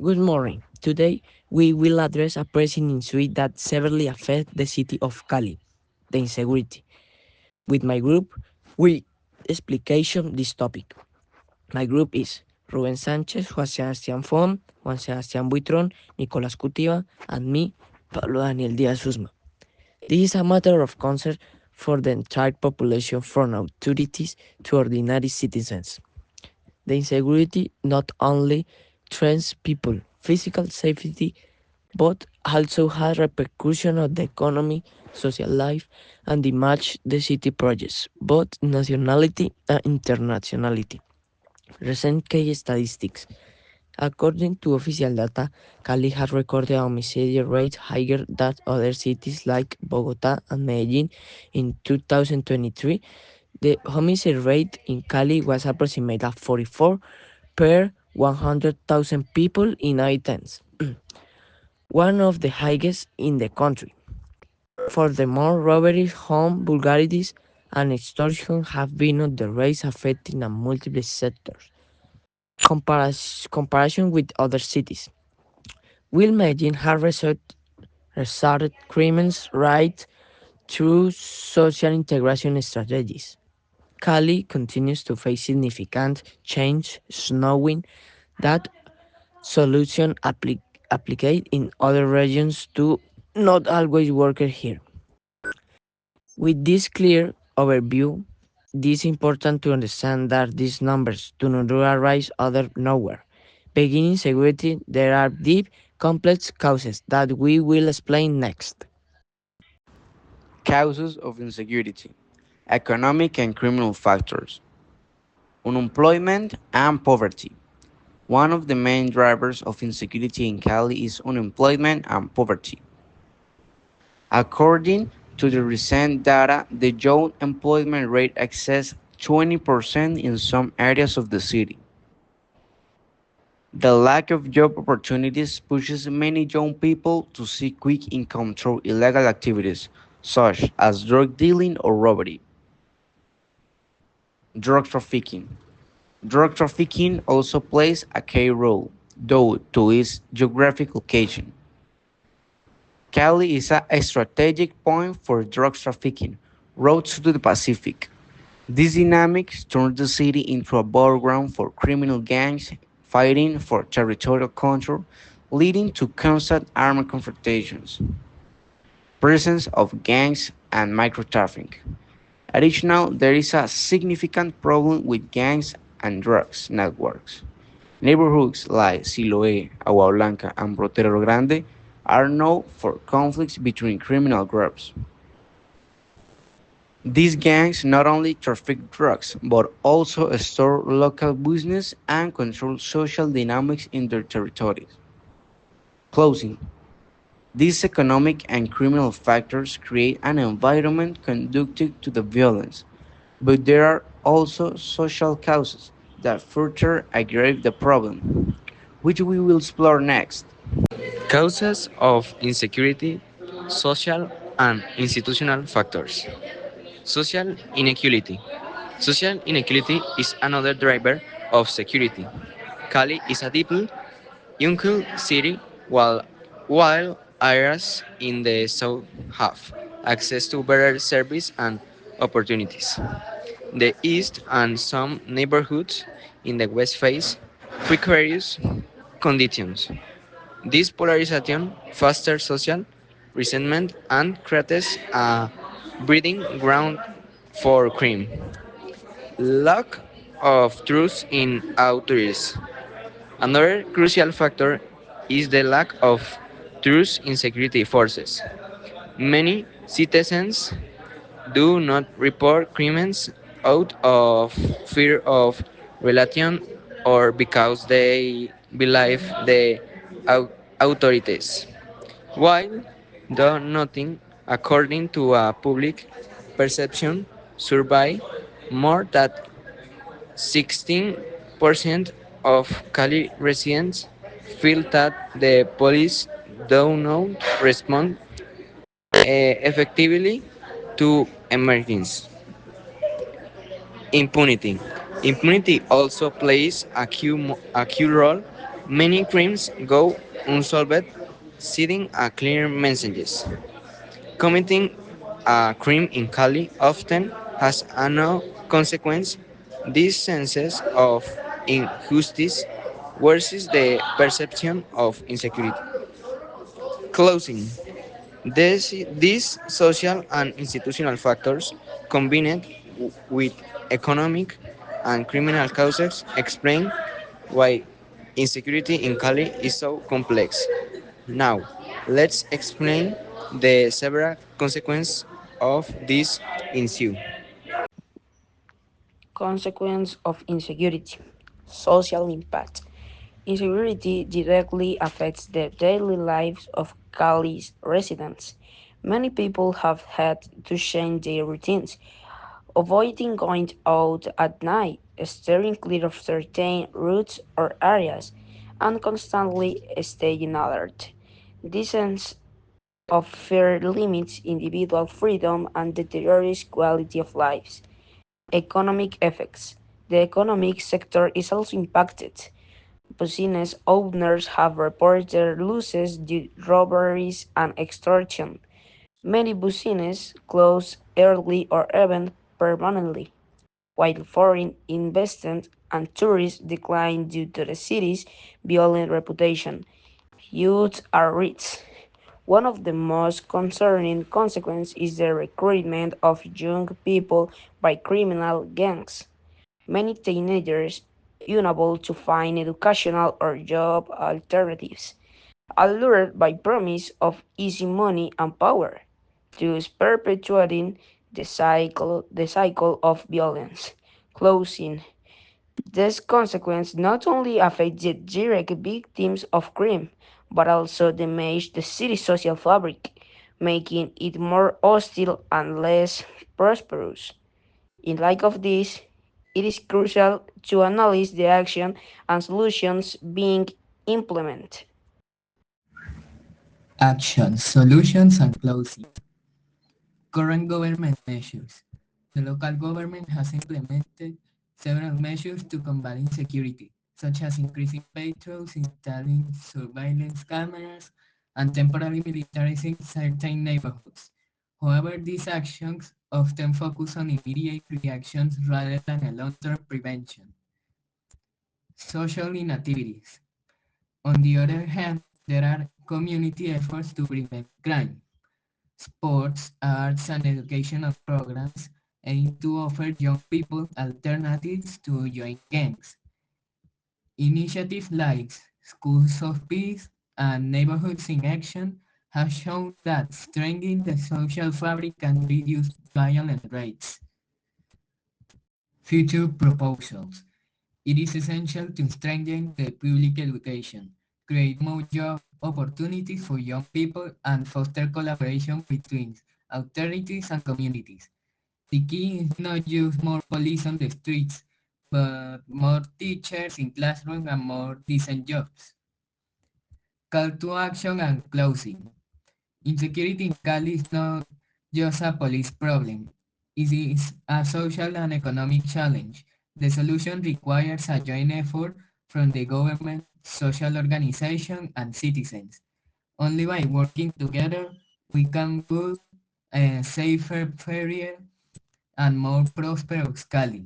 Good morning. Today we will address a pressing issue that severely affects the city of Cali, the insecurity. With my group, we explication this topic. My group is Ruben Sanchez, Juan Sebastián Fon, Juan Sebastián Buitron, Nicolás Cutiva, and me, Pablo Daniel Díaz Usma. This is a matter of concern for the entire population from authorities to ordinary citizens. The insecurity not only threatens people physical safety but also has repercussions on the economy, social life, and the image the city projects, both nationality and internationality. Recent case statistics. According to official data, Cali has recorded a homicide rate higher than other cities like Bogota and Medellin in 2023. The homicide rate in Cali was approximately 44 per 100,000 people inhabitants, one of the highest in the country. Furthermore, robberies, home vulgarities, and extortion have been on the rise, affecting multiple sectors. Comparison with other cities. Will Medellin have resorted criminals right through social integration strategies? Cali continues to face significant change, showing that solutions applied in other regions do not always work here. With this clear overview, it is important to understand that these numbers do not arise out of nowhere. Beginning security, there are deep, complex causes that we will explain next. Causes of insecurity, economic and criminal factors, unemployment and poverty. One of the main drivers of insecurity in Cali is unemployment and poverty. According to the recent data, the young employment rate exceeds 20% in some areas of the city. The lack of job opportunities pushes many young people to seek quick income through illegal activities such as drug dealing or robbery. Drug trafficking. Drug trafficking also plays a key role, due to its geographic location. Cali is a strategic point for drug trafficking, routes to the Pacific. These dynamics turn the city into a battleground for criminal gangs fighting for territorial control, leading to constant armed confrontations. Presence of gangs and micro-trafficking. Additionally, there is a significant problem with gangs and drugs networks. Neighborhoods like Siloé, Agua Blanca, and Brotero Grande are known for conflicts between criminal groups. These gangs not only traffic drugs but also store local business and control social dynamics in their territories. Closing. These economic and criminal factors create an environment conducive to the violence, but there are also social causes that further aggravate the problem, which we will explore next. Causes of insecurity, social and institutional factors. Social inequality. Social inequality is another driver of security. Cali is a deeply unequal city while areas in the south have access to better service and opportunities. The east and some neighborhoods in the west face precarious conditions. This polarization fosters social resentment and creates a breeding ground for crime. Lack of trust in authorities. Another crucial factor is the lack of trust in security forces. Many citizens do not report crimes out of fear of relation or because they believe the authorities. While though nothing, according to a public perception survey, more than 16% of Cali residents feel that the police do not respond effectively to emergencies. Impunity. Impunity also plays a key role. Many crimes go unsolved, sending a clear messages. Committing a crime in Cali often has a no consequence. This sense of injustice worsens the perception of insecurity. Closing. These social and institutional factors, combined with economic and criminal causes, explain why insecurity in Cali is so complex. Now, let's explain the several consequences of this issue. Consequence of insecurity. Social impact. Insecurity directly affects the daily lives of Cali's residents. Many people have had to change their routines, avoiding going out at night, steering clear of certain routes or areas, and constantly staying alert. This sense of fear limits individual freedom and deteriorates quality of lives. Economic effects. The economic sector is also impacted. Business owners have reported losses due to robberies and extortion. Many businesses close early or even permanently, while foreign investment and tourists decline due to the city's violent reputation. Youth are rich. One of the most concerning consequences is the recruitment of young people by criminal gangs. Many teenagers, unable to find educational or job alternatives, are lured by promise of easy money and power, thus perpetuating the cycle of violence. Closing. This consequence not only affects the direct victims of crime, but also damages the city's social fabric, making it more hostile and less prosperous. In light of this, it is crucial to analyze the action and solutions being implemented. Actions, solutions, and closing. Current government measures. The local government has implemented several measures to combat insecurity, such as increasing patrols, installing surveillance cameras, and temporarily militarizing certain neighborhoods. However, these actions often focus on immediate reactions rather than a long-term prevention. Social inactivities. On the other hand, there are community efforts to prevent crime. Sports, arts, and educational programs aim to offer young people alternatives to join gangs. Initiatives like Schools of Peace and Neighborhoods in Action have shown that strengthening the social fabric can reduce violent rates. Future proposals. It is essential to strengthen the public education, create more job opportunities for young people, and foster collaboration between authorities and communities. The key is not just more police on the streets, but more teachers in classrooms and more decent jobs. Call to action and closing. Insecurity in Cali is not just a police problem. It is a social and economic challenge. The solution requires a joint effort from the government, social organizations, and citizens. Only by working together we can build a safer, fairer, and more prosperous Cali.